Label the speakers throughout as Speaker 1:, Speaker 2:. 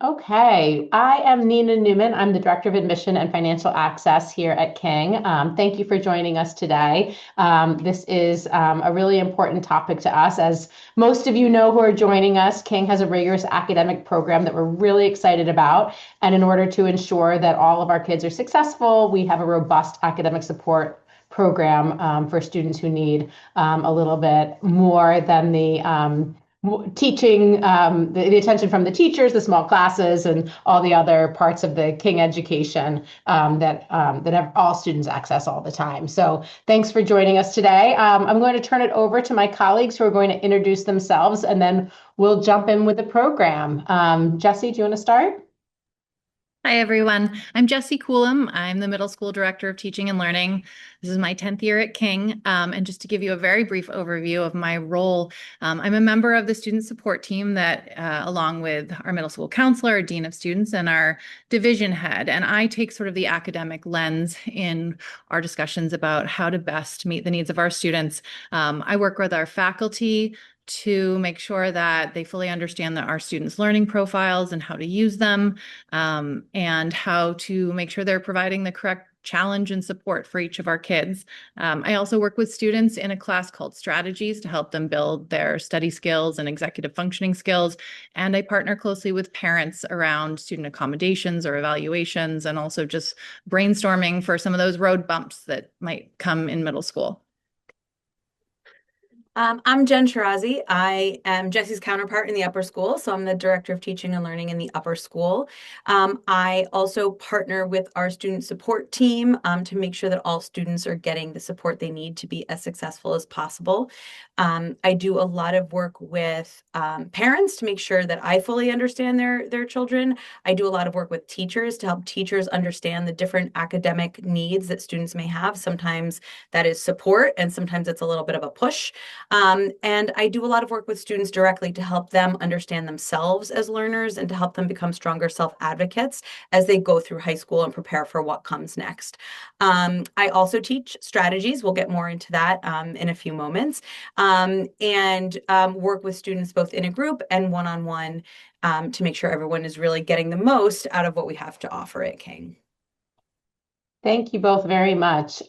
Speaker 1: Okay, I am Nina Newman. I'm the Director of Admission and Financial Access here at King. Thank you for joining us today. This is a really important topic to us. As most of you know who are joining us, King has a rigorous academic program that we're really excited about. And in order to ensure that all of our kids are successful, we have a robust academic support program for students who need a little bit more than the teaching, the attention from the teachers, the small classes, and all the other parts of the King education that have all students access all the time. So thanks for joining us today. I'm going to turn it over to my colleagues who are going to introduce themselves, and then we'll jump in with the program. Jesse, do you want to start?
Speaker 2: Hi, everyone. I'm Jessie Coulomb. I'm the middle school director of teaching and learning. This is my 10th year at King. And just to give you a very brief overview of my role, I'm a member of the student support team that, along with our middle school counselor, our dean of students, and our division head. And I take sort of the academic lens in our discussions about how to best meet the needs of our students. I work with our faculty to make sure that they fully understand that our students' learning profiles and how to use them, and how to make sure they're providing the correct challenge and support for each of our kids. I also work with students in a class called Strategies to help them build their study skills and executive functioning skills. And I partner closely with parents around student accommodations or evaluations, and also just brainstorming for some of those road bumps that might come in middle school.
Speaker 3: I'm Jen Shirazi. I am Jesse's counterpart in the upper school, so I'm the director of teaching and learning in the upper school. I also partner with our student support team to make sure that all students are getting the support they need to be as successful as possible. I do a lot of work with parents to make sure that I fully understand their children. I do a lot of work with teachers to help teachers understand the different academic needs that students may have. Sometimes that is support, and sometimes it's a little bit of a push. And I do a lot of work with students directly to help them understand themselves as learners and to help them become stronger self-advocates as they go through high school and prepare for what comes next. I also teach strategies. We'll get more into that in a few moments. And work with students both in a group and one-on-one to make sure everyone is really getting the most out of what we have to offer at King.
Speaker 1: Thank you both very much.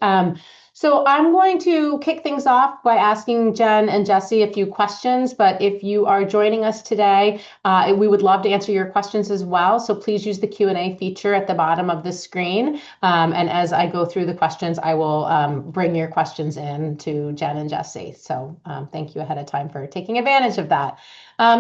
Speaker 1: So I'm going to kick things off by asking Jen and Jesse a few questions, but if you are joining us today, we would love to answer your questions as well. So please use the Q&A feature at the bottom of the screen. And as I go through the questions, I will bring your questions in to Jen and Jesse. So thank you ahead of time for taking advantage of that.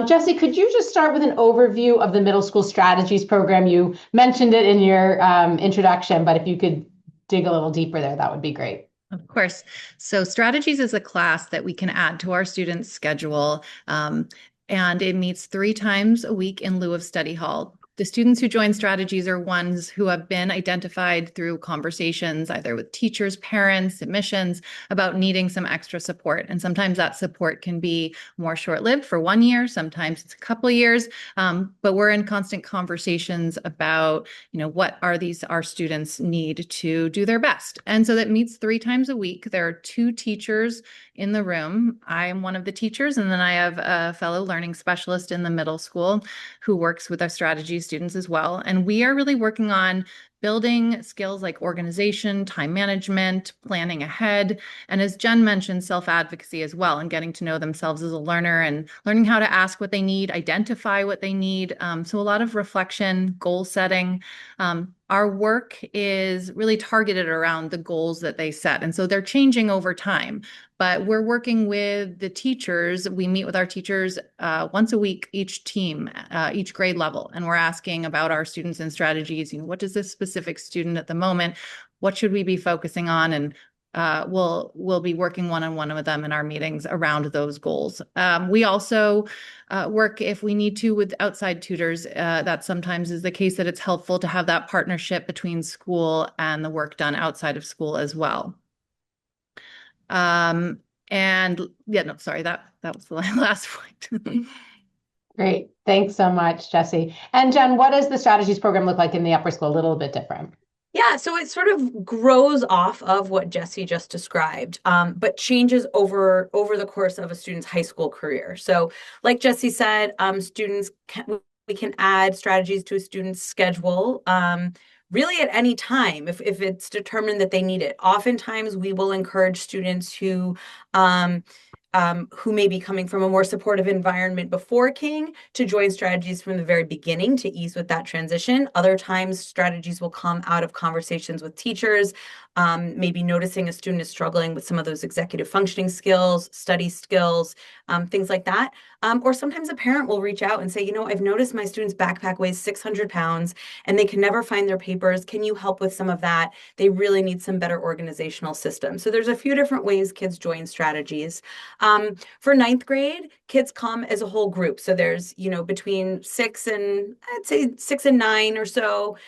Speaker 1: Jesse, could you just start with an overview of the Middle School Strategies program? You mentioned it in your introduction, but if you could dig a little deeper there, that would be great.
Speaker 2: Of course. So Strategies is a class that we can add to our students' schedule, and it meets 3 times a week in lieu of study hall. The students who join Strategies are ones who have been identified through conversations, either with teachers, parents, admissions, about needing some extra support. And sometimes that support can be more short-lived for 1 year, sometimes it's a couple of years, but we're in constant conversations about, what are our students need to do their best. And so that meets 3 times a week. There are 2 teachers in the room. I am one of the teachers, and then I have a fellow learning specialist in the middle school who works with our Strategies students as well. And we are really working on building skills like organization, time management, planning ahead, and as Jen mentioned, self-advocacy as well, and getting to know themselves as a learner and learning how to ask what they need, identify what they need. So a lot of reflection, goal setting. Our work is really targeted around the goals that they set. And so they're changing over time, but we're working with the teachers. We meet with our teachers once a week, each team, each grade level. And we're asking about our students and strategies. What does this specific student at the moment, what should we be focusing on? And we'll be working one-on-one with them in our meetings around those goals. We also work, if we need to, with outside tutors. That sometimes is the case, that it's helpful to have that partnership between school and the work done outside of school as well. And yeah, no, sorry, that was the last point.
Speaker 1: Great. Thanks so much, Jesse. And Jen, what does the strategies program look like in the upper school? A little bit different.
Speaker 3: Yeah, so it sort of grows off of what Jesse just described, but changes over the course of a student's high school career. So, like Jesse said, students we can add strategies to a student's schedule really at any time if it's determined that they need it. Oftentimes, we will encourage students who may be coming from a more supportive environment before King to join strategies from the very beginning to ease with that transition. Other times, strategies will come out of conversations with teachers, maybe noticing a student is struggling with some of those executive functioning skills, study skills, things like that. Or sometimes a parent will reach out and say, I've noticed my student's backpack weighs 600 pounds and they can never find their papers. Can you help with some of that? They really need some better organizational systems. So there's a few different ways kids join strategies. For ninth grade, kids come as a whole group. So there's, between 6 and I'd say 6 and 9 or so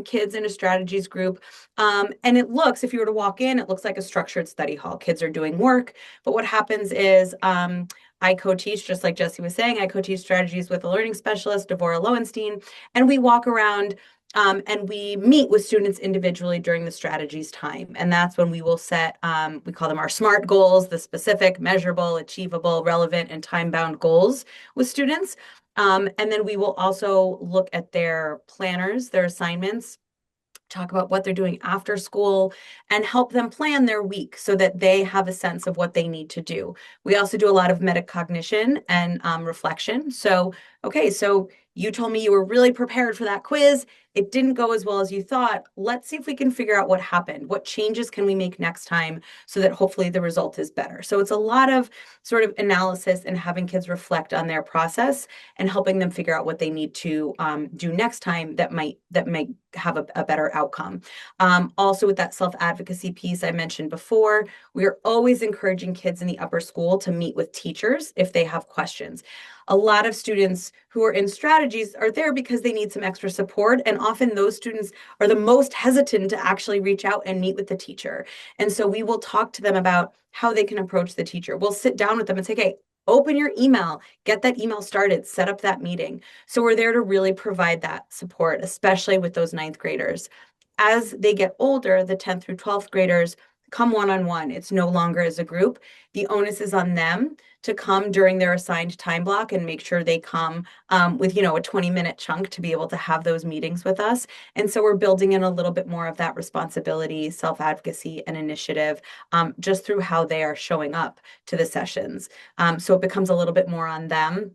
Speaker 3: kids in a strategies group. And it looks, if you were to walk in, it looks like a structured study hall. Kids are doing work. But what happens is I co-teach, just like Jesse was saying, I co-teach strategies with a learning specialist, Devorah Lowenstein, and we walk around and we meet with students individually during the strategies time. And that's when we will set, we call them our SMART goals, the specific, measurable, achievable, relevant, and time-bound goals with students. And then we will also look at their planners, their assignments, talk about what they're doing after school, and help them plan their week so that they have a sense of what they need to do. We also do a lot of metacognition and reflection. So, okay, so you told me you were really prepared for that quiz. It didn't go as well as you thought. Let's see if we can figure out what happened. What changes can we make next time so that hopefully the result is better? So it's a lot of sort of analysis and having kids reflect on their process and helping them figure out what they need to do next time that might have a better outcome. Also with that self-advocacy piece I mentioned before, we are always encouraging kids in the upper school to meet with teachers if they have questions. A lot of students who are in strategies are there because they need some extra support. And often those students are the most hesitant to actually reach out and meet with the teacher. And so we will talk to them about how they can approach the teacher. We'll sit down with them and say, okay, open your email, get that email started, set up that meeting. So we're there to really provide that support, especially with those ninth graders. As they get older, the 10th through 12th graders come one-on-one. It's no longer as a group. The onus is on them to come during their assigned time block and make sure they come with, a 20-minute chunk to be able to have those meetings with us. And so we're building in a little bit more of that responsibility, self-advocacy, and initiative just through how they are showing up to the sessions. So it becomes a little bit more on them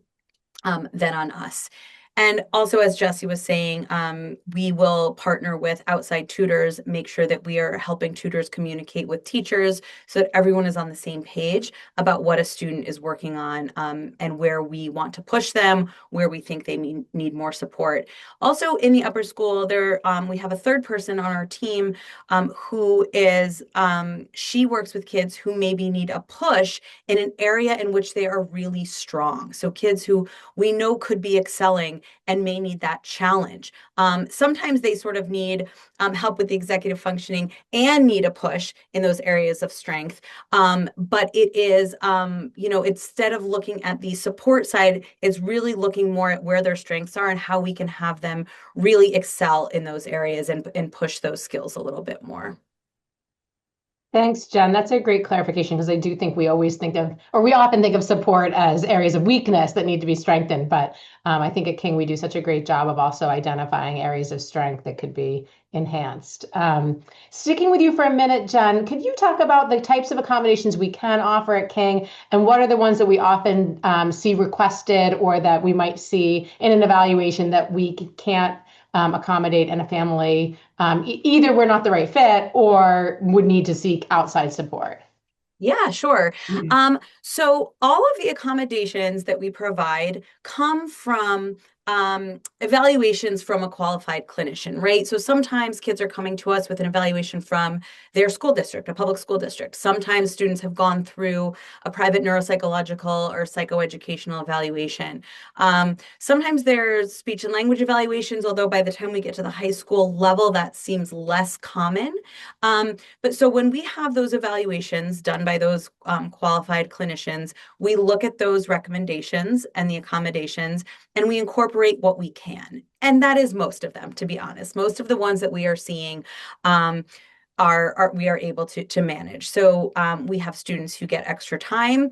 Speaker 3: than on us. And also, as Jesse was saying, we will partner with outside tutors, make sure that we are helping tutors communicate with teachers so that everyone is on the same page about what a student is working on and where we want to push them, where we think they need more support. Also, in the upper school, we have a third person on our team who is, she works with kids who maybe need a push in an area in which they are really strong. So kids who we know could be excelling and may need that challenge. Sometimes they sort of need help with the executive functioning and need a push in those areas of strength. But it is, instead of looking at the support side, it's really looking more at where their strengths are and how we can have them really excel in those areas and push those skills a little bit more.
Speaker 1: Thanks, Jen. That's a great clarification because I do think we often think of support as areas of weakness that need to be strengthened. But I think at King, we do such a great job of also identifying areas of strength that could be enhanced. Sticking with you for a minute, Jen, could you talk about the types of accommodations we can offer at King and what are the ones that we often see requested or that we might see in an evaluation that we can't accommodate in a family, either we're not the right fit or would need to seek outside support?
Speaker 3: Yeah, sure.
Speaker 1: Mm-hmm.
Speaker 3: So all of the accommodations that we provide come from evaluations from a qualified clinician, right? So sometimes kids are coming to us with an evaluation from their school district, a public school district. Sometimes students have gone through a private neuropsychological or psychoeducational evaluation. Sometimes there's speech and language evaluations, although by the time we get to the high school level, that seems less common. But so when we have those evaluations done by those qualified clinicians, we look at those recommendations and the accommodations, and we incorporate what we can. And that is most of them, to be honest. Most of the ones that we are seeing we are able to manage. So we have students who get extra time.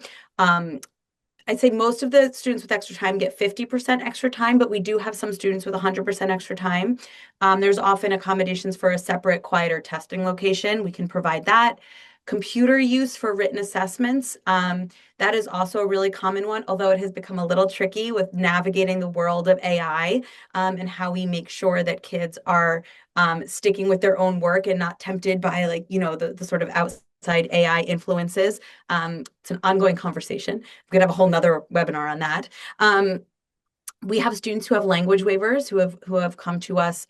Speaker 3: I'd say most of the students with extra time get 50% extra time, but we do have some students with 100% extra time. There's often accommodations for a separate, quieter testing location. We can provide that. Computer use for written assessments. That is also a really common one, although it has become a little tricky with navigating the world of AI, and how we make sure that kids are sticking with their own work and not tempted by, like, the sort of outside AI influences. It's an ongoing conversation. We could have a whole nother webinar on that. We have students who have language waivers who have come to us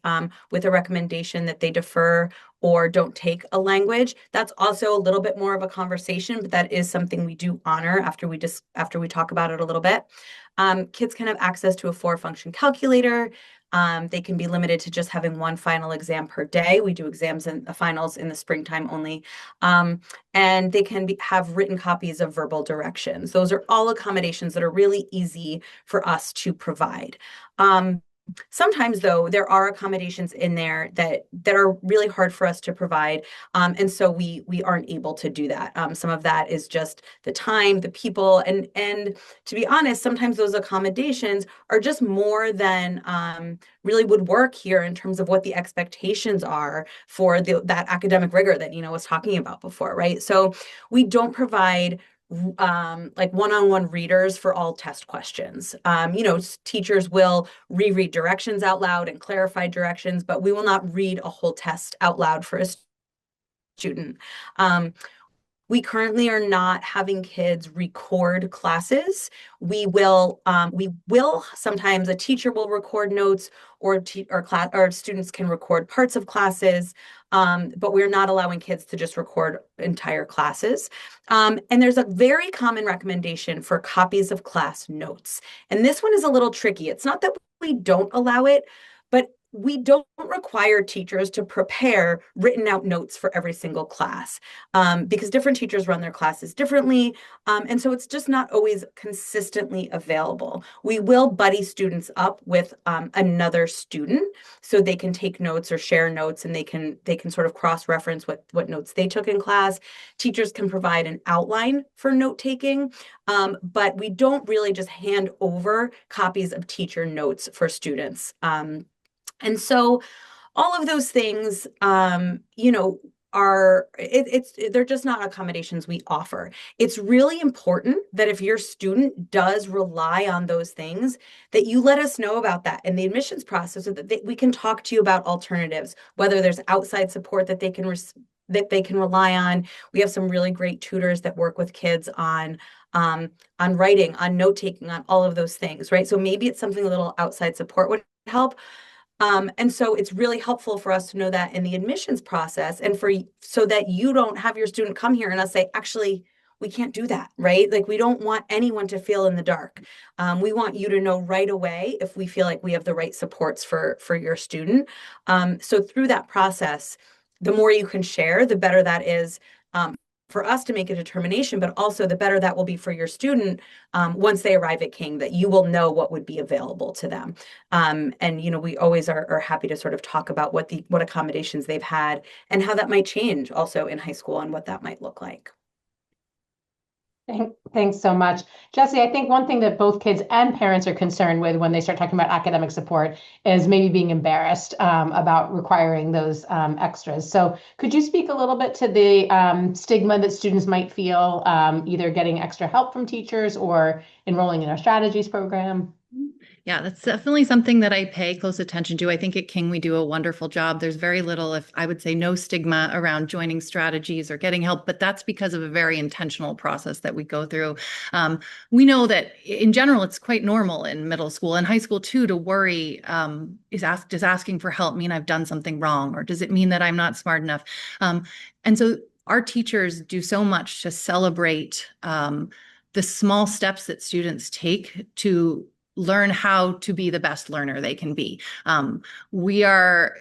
Speaker 3: with a recommendation that they defer or don't take a language. That's also a little bit more of a conversation, but that is something we do honor after we talk about it a little bit. Kids can have access to a 4-function calculator. They can be limited to just having one final exam per day. We do exams and finals in the springtime only. And they can have written copies of verbal directions. Those are all accommodations that are really easy for us to provide. Sometimes, though, there are accommodations in there that are really hard for us to provide, and so we aren't able to do that. Some of that is just the time, the people, and to be honest, sometimes those accommodations are just more than really would work here in terms of what the expectations are for that academic rigor that Nina was talking about before, right? So we don't provide like one-on-one readers for all test questions. Teachers will reread directions out loud and clarify directions, but we will not read a whole test out loud for a student. We currently are not having kids record classes. We will sometimes a teacher will record notes, or students can record parts of classes, but we're not allowing kids to just record entire classes. And there's a very common recommendation for copies of class notes. And this one is a little tricky. It's not that we don't allow it, but we don't require teachers to prepare written out notes for every single class, because different teachers run their classes differently. And so it's just not always consistently available. We will buddy students up with another student so they can take notes or share notes, and they can sort of cross-reference what notes they took in class. Teachers can provide an outline for note taking, but we don't really just hand over copies of teacher notes for students. And so all of those things, they're just not accommodations we offer. It's really important that if your student does rely on those things, that you let us know about that in the admissions process, so that we can talk to you about alternatives, whether there's outside support that they can rely on. We have some really great tutors that work with kids on writing, on note taking, on all of those things, right? So maybe it's something a little outside support would help. And so it's really helpful for us to know that in the admissions process, and so that you don't have your student come here and us say, actually, we can't do that, right? Like, we don't want anyone to feel in the dark. We want you to know right away if we feel like we have the right supports for your student. So through that process, the more you can share, the better that is for us to make a determination, but also the better that will be for your student once they arrive at King, that you will know what would be available to them. And we always are happy to sort of talk about what accommodations they've had and how that might change also in high school and what that might look like.
Speaker 1: Thanks so much. Jessie, I think one thing that both kids and parents are concerned with when they start talking about academic support is maybe being embarrassed about requiring those extras. So could you speak a little bit to the stigma that students might feel either getting extra help from teachers or enrolling in our strategies program?
Speaker 2: Yeah, that's definitely something that I pay close attention to. I think at King we do a wonderful job. There's very little, if I would say no stigma around joining strategies or getting help, but that's because of a very intentional process that we go through. We know that in general, it's quite normal in middle school and high school too to worry, does asking for help mean I've done something wrong? Or does it mean that I'm not smart enough? And so our teachers do so much to celebrate the small steps that students take to learn how to be the best learner they can be. We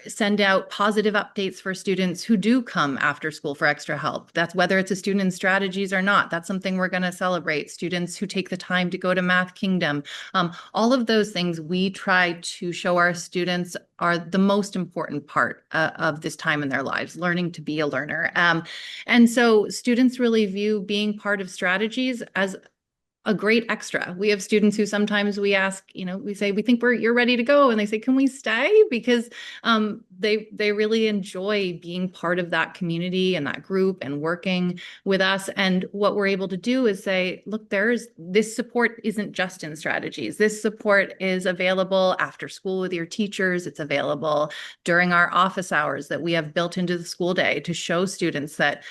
Speaker 2: send out positive updates for students who do come after school for extra help. That's whether it's a student in strategies or not. That's something we're going to celebrate. Students who take the time to go to Math Kingdom. All of those things we try to show our students are the most important part of this time in their lives, learning to be a learner. And so students really view being part of strategies as a great extra. We have students who sometimes we ask, we say, we think you're ready to go. And they say, can we stay? Because they really enjoy being part of that community and that group and working with us. And what we're able to do is say, look, this support isn't just in strategies. This support is available after school with your teachers. It's available during our office hours that we have built into the school day to show students that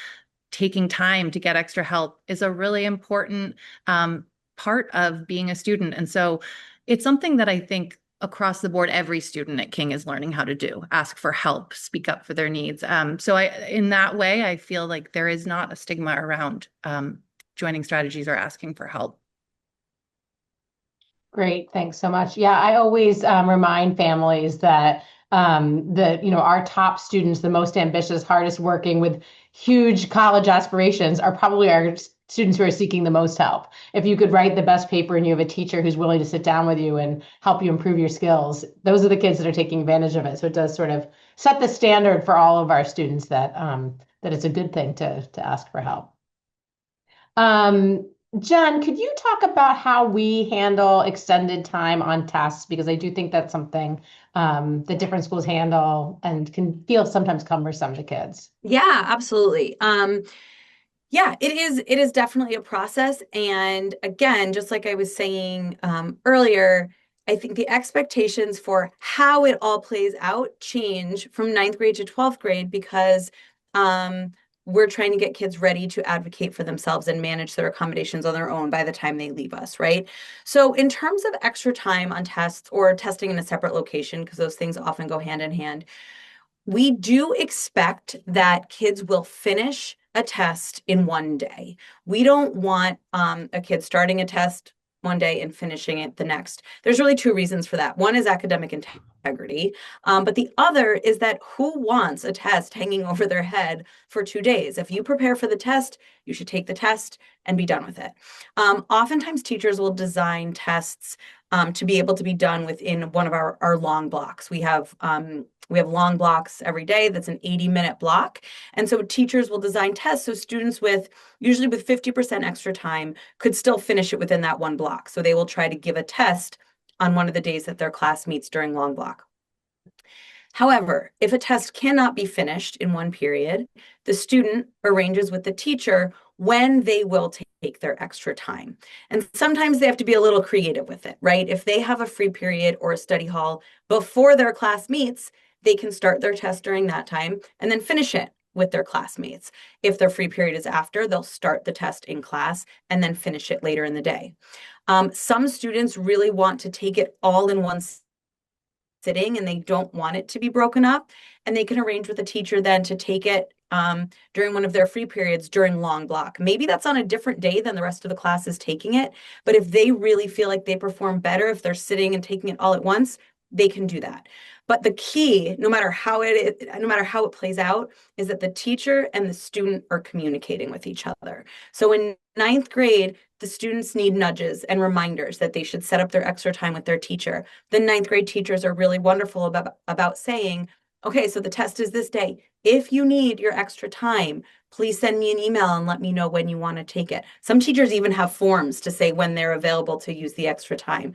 Speaker 2: taking time to get extra help is a really important part of being a student. And so it's something that I think across the board, every student at King is learning how to do: ask for help, speak up for their needs. So in that way, I feel like there is not a stigma around joining strategies or asking for help.
Speaker 1: Great, thanks so much. Yeah, I always remind families that our top students, the most ambitious, hardest working with huge college aspirations, are probably our students who are seeking the most help. If you could write the best paper and you have a teacher who's willing to sit down with you and help you improve your skills, those are the kids that are taking advantage of it. So it does sort of set the standard for all of our students that it's a good thing to ask for help. Jen, could you talk about how we handle extended time on tests? Because I do think that's something that different schools handle and can feel sometimes cumbersome to kids.
Speaker 3: Yeah, absolutely. Yeah, it is definitely a process. And again, just like I was saying earlier, I think the expectations for how it all plays out change from ninth grade to 12th grade because we're trying to get kids ready to advocate for themselves and manage their accommodations on their own by the time they leave us, right? So in terms of extra time on tests or testing in a separate location, because those things often go hand in hand, we do expect that kids will finish a test in one day. We don't want a kid starting a test one day and finishing it the next. There's really two reasons for that. One is academic integrity, but the other is that who wants a test hanging over their head for 2 days? If you prepare for the test, you should take the test and be done with it. Oftentimes, teachers will design tests to be able to be done within one of our long blocks. We have long blocks every day. That's an 80-minute block. And so teachers will design tests so students usually with 50% extra time could still finish it within that one block. So they will try to give a test on one of the days that their class meets during long block. However, if a test cannot be finished in one period, the student arranges with the teacher when they will take their extra time. And sometimes they have to be a little creative with it, right? If they have a free period or a study hall before their class meets, they can start their test during that time and then finish it with their classmates. If their free period is after, they'll start the test in class and then finish it later in the day. Some students really want to take it all in one sitting and they don't want it to be broken up, and they can arrange with a teacher then to take it during one of their free periods during long block. Maybe that's on a different day than the rest of the class is taking it, but if they really feel like they perform better if they're sitting and taking it all at once, they can do that. But the key, no matter how it plays out, is that the teacher and the student are communicating with each other. So in ninth grade, the students need nudges and reminders that they should set up their extra time with their teacher. The ninth grade teachers are really wonderful about saying, okay, so the test is this day. If you need your extra time, please send me an email and let me know when you want to take it. Some teachers even have forms to say when they're available to use the extra time.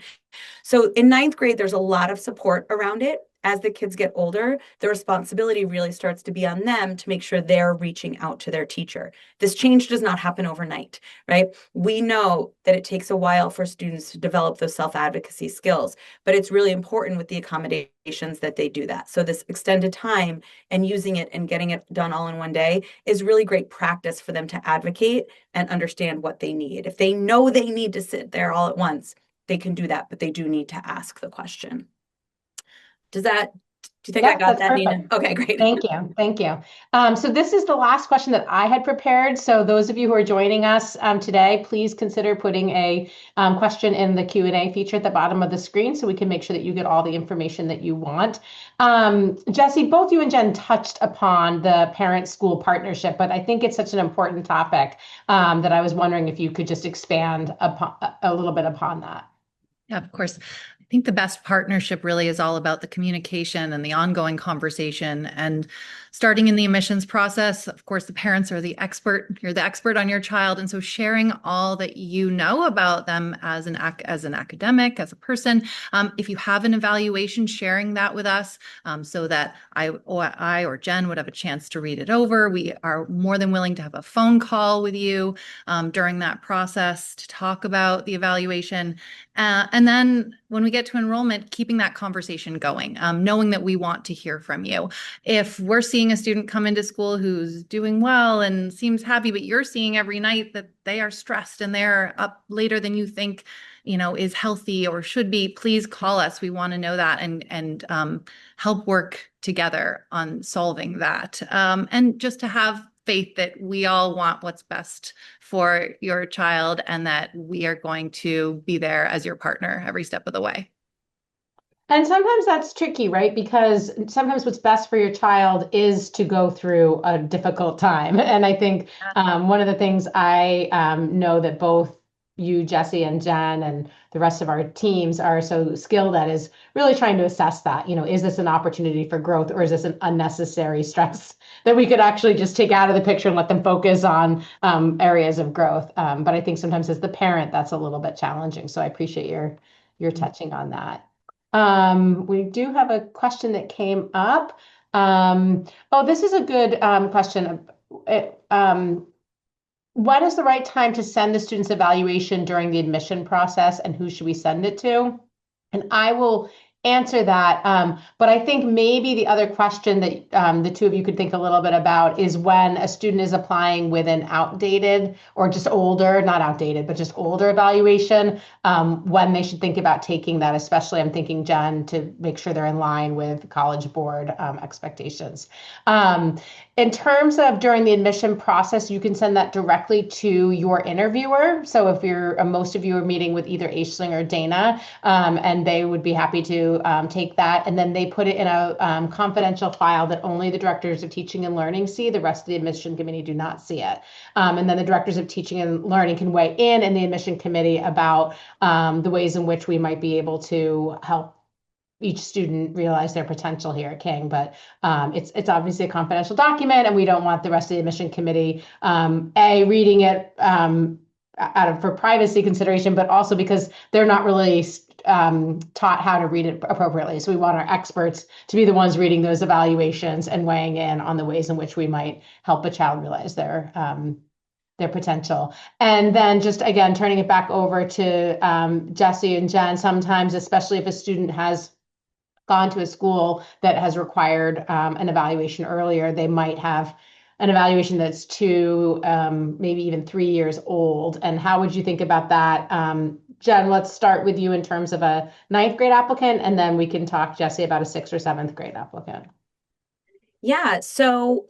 Speaker 3: So in ninth grade, there's a lot of support around it. As the kids get older, the responsibility really starts to be on them to make sure they're reaching out to their teacher. This change does not happen overnight, right? We know that it takes a while for students to develop those self-advocacy skills, but it's really important with the accommodations that they do that. So this extended time and using it and getting it done all in one day is really great practice for them to advocate and understand what they need. If they know they need to sit there all at once, they can do that, but they do need to ask the question. Do you think I got that, Nina? Okay, great.
Speaker 1: Thank you. Thank you. So this is the last question that I had prepared. So those of you who are joining us today, please consider putting a question in the Q&A feature at the bottom of the screen so we can make sure that you get all the information that you want. Jesse, both you and Jen touched upon the parent-school partnership, but I think it's such an important topic that I was wondering if you could just expand upon, a little bit upon that.
Speaker 2: Yeah, of course. think the best partnership really is all about the communication and the ongoing conversation. And starting in the admissions process, of course, the parents are the expert. You're the expert on your child. And so sharing all that you know about them as an academic, as a person, if you have an evaluation, sharing that with us so that I or Jen would have a chance to read it over. We are more than willing to have a phone call with you during that process to talk about the evaluation. And then when we get to enrollment, keeping that conversation going, knowing that we want to hear from you. If we're seeing a student come into school who's doing well and seems happy, but you're seeing every night that they are stressed and they're up later than you think, is healthy or should be, please call us. We want to know that and help work together on solving that. And just to have faith that we all want what's best for your child and that we are going to be there as your partner every step of the way.
Speaker 1: And sometimes that's tricky, right? Because sometimes what's best for your child is to go through a difficult time. And I think one of the things I know that both you, Jesse, and Jen, and the rest of our teams are so skilled at is really trying to assess that. Is this an opportunity for growth, or is this an unnecessary stress that we could actually just take out of the picture and let them focus on areas of growth? But I think sometimes as the parent, that's a little bit challenging. So I appreciate your touching on that. We do have a question that came up. This is a good question. When is the right time to send the student's evaluation during the admission process, and who should we send it to? And I will answer that. But I think maybe the other question that the two of you could think a little bit about is when a student is applying with an outdated or just older, not outdated, but just older evaluation, when they should think about taking that, especially I'm thinking, Jen, to make sure they're in line with College Board expectations. In terms of during the admission process, you can send that directly to your interviewer. So if most of you are meeting with either Aisling or Dana, and they would be happy to take that, and then they put it in a confidential file that only the directors of teaching and learning see. The rest of the admission committee do not see it. And then the directors of teaching and learning can weigh in the admission committee about the ways in which we might be able to help each student realize their potential here at King. But it's obviously a confidential document, and we don't want the rest of the admission committee reading it for privacy consideration, but also because they're not really taught how to read it appropriately. So we want our experts to be the ones reading those evaluations and weighing in on the ways in which we might help a child realize their potential. And then just again, turning it back over to Jesse and Jen, sometimes, especially if a student has gone to a school that has required an evaluation earlier, they might have an evaluation that's 2, maybe even 3 years old. And how would you think about that? Jen, let's start with you in terms of a 9th grade applicant, and then we can talk, Jesse, about a 6th or 7th grade applicant.
Speaker 3: Yeah, so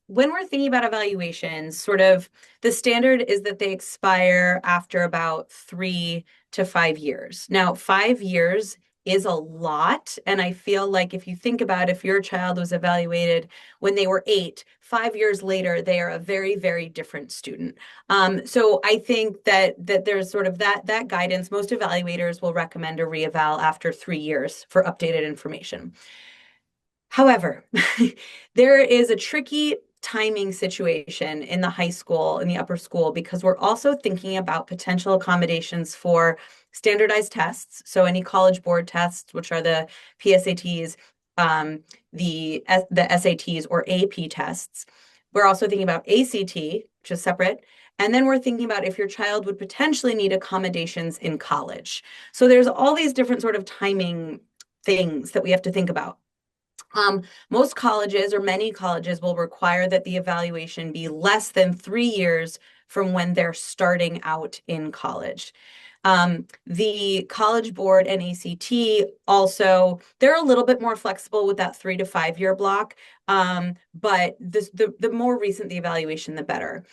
Speaker 3: when we're thinking about evaluations, sort of the standard is that they expire after about 3 to 5 years. Now, 5 years is a lot. And I feel like if you think about if your child was evaluated when they were 8, 5 years later, they are a very, very different student. So I think that there's sort of that guidance. Most evaluators will recommend a reeval after 3 years for updated information. However, there is a tricky timing situation in the high school, in the upper school, because we're also thinking about potential accommodations for standardized tests. So any College Board tests, which are the PSATs, the SATs or AP tests. We're also thinking about ACT, which is separate. And then we're thinking about if your child would potentially need accommodations in college. So there's all these different sort of timing things that we have to think about. Most colleges or many colleges will require that the evaluation be less than 3 years from when they're starting out in college. The College Board and ACT also, they're a little bit more flexible with that 3 to 5 year block, but the more recent the evaluation, the better.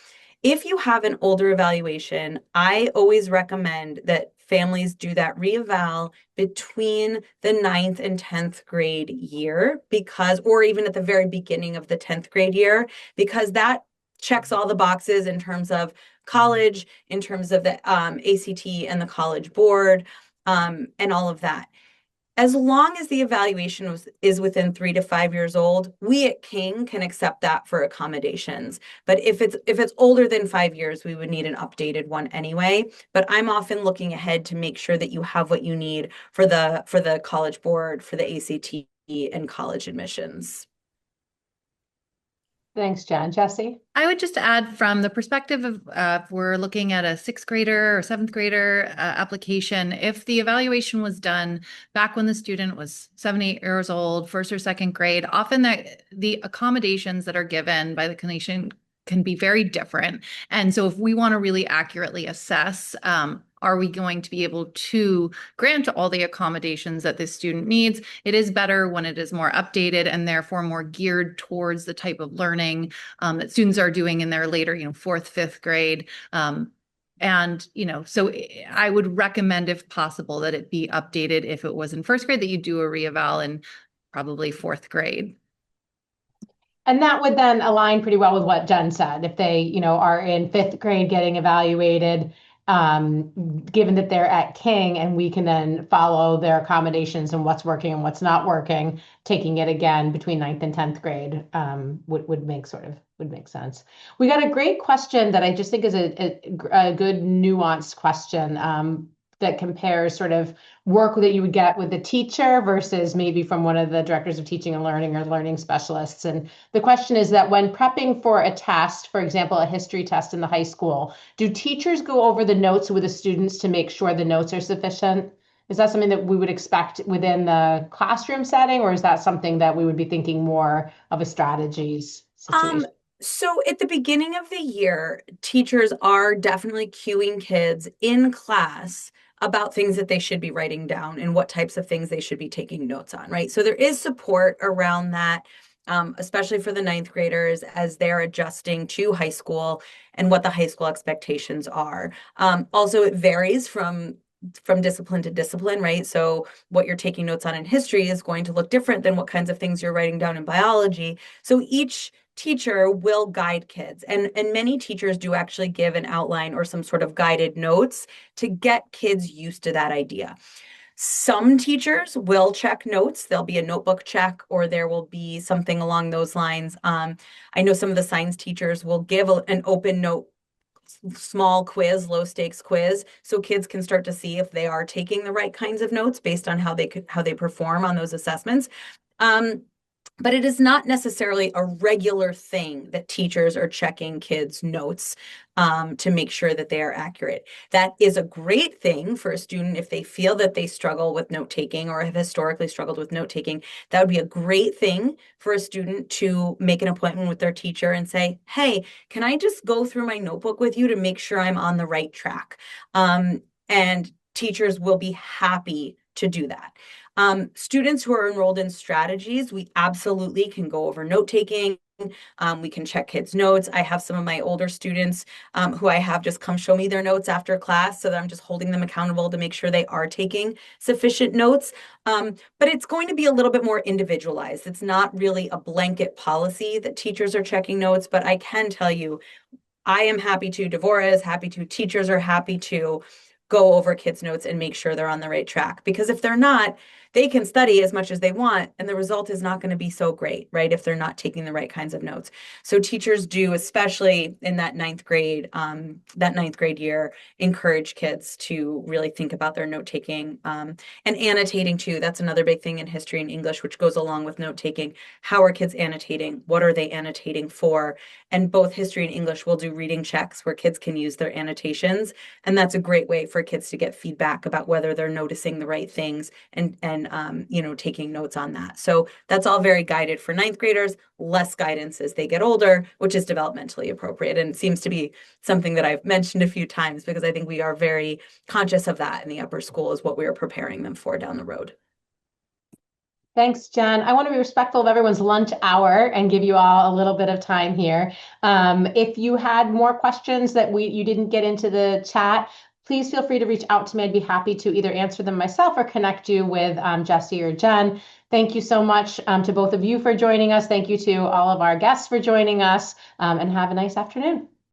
Speaker 3: If you have an older evaluation, I always recommend that families do that reeval between the 9th and 10th grade year, or even at the very beginning of the 10th grade year, because that checks all the boxes in terms of college, in terms of the ACT and the College Board. and all of that. As long as the evaluation is within 3 to 5 years old, we at King can accept that for accommodations. But if it's older than 5 years, we would need an updated one anyway. But I'm often looking ahead to make sure that you have what you need for the College Board, for the ACT, and college admissions.
Speaker 1: Thanks, Jen. Jesse?
Speaker 2: I would just add from the perspective of if we're looking at a sixth grader or seventh grader application, if the evaluation was done back when the student was 7, 8 years old, first or second grade, often the accommodations that are given by the clinician can be very different. And so if we want to really accurately assess, are we going to be able to grant all the accommodations that this student needs? It is better when it is more updated and therefore more geared towards the type of learning that students are doing in their later, fourth, fifth grade. And, so I would recommend, if possible, that it be updated if it was in first grade, that you do a reeval in probably fourth grade.
Speaker 1: And that would then align pretty well with what Jen said. If they, are in fifth grade getting evaluated, given that they're at King, and we can then follow their accommodations and what's working and what's not working, taking it again between 9th and 10th grade would make sense. We got a great question that I just think is a good nuanced question. That compares sort of work that you would get with the teacher versus maybe from one of the directors of teaching and learning or learning specialists. And the question is that when prepping for a test, for example, a history test in the high school, do teachers go over the notes with the students to make sure the notes are sufficient? Is that something that we would expect within the classroom setting, or is that something that we would be thinking more of a strategies situation?
Speaker 3: So at the beginning of the year, teachers are definitely cueing kids in class about things that they should be writing down and what types of things they should be taking notes on, right? So there is support around that, especially for the 9th graders as they're adjusting to high school and what the high school expectations are. Also, it varies from discipline to discipline, right? So what you're taking notes on in history is going to look different than what kinds of things you're writing down in biology. So each teacher will guide kids, and many teachers do actually give an outline or some sort of guided notes to get kids used to that idea. Some teachers will check notes. There'll be a notebook check, or there will be something along those lines. I know some of the science teachers will give an open note, small quiz, low stakes quiz, so kids can start to see if they are taking the right kinds of notes based on how they perform on those assessments. But it is not necessarily a regular thing that teachers are checking kids' notes to make sure that they are accurate. That is a great thing for a student if they feel that they struggle with note taking or have historically struggled with note taking. That would be a great thing for a student to make an appointment with their teacher and say, hey, can I just go through my notebook with you to make sure I'm on the right track? And teachers will be happy to do that. Students who are enrolled in strategies, we absolutely can go over note taking. We can check kids' notes. I have some of my older students who I have just come show me their notes after class, so that I'm just holding them accountable to make sure they are taking sufficient notes. But it's going to be a little bit more individualized. It's not really a blanket policy that teachers are checking notes, but I can tell you, I am happy to, Devora is happy to, teachers are happy to go over kids' notes and make sure they're on the right track. Because if they're not, they can study as much as they want, and the result is not going to be so great, right? If they're not taking the right kinds of notes. So teachers do, especially in that 9th grade year, encourage kids to really think about their note taking and annotating too. That's another big thing in history and English, which goes along with note taking. How are kids annotating? What are they annotating for? And both history and English will do reading checks where kids can use their annotations. And that's a great way for kids to get feedback about whether they're noticing the right things and taking notes on that. So that's all very guided for 9th graders, less guidance as they get older, which is developmentally appropriate. And seems to be something that I've mentioned a few times because I think we are very conscious of that in the upper school is what we are preparing them for down the road.
Speaker 1: Thanks, Jen. I want to be respectful of everyone's lunch hour and give you all a little bit of time here. If you had more questions that you didn't get into the chat, please feel free to reach out to me. I'd be happy to either answer them myself or connect you with Jesse or Jen. Thank you so much to both of you for joining us. Thank you to all of our guests for joining us, and have a nice afternoon.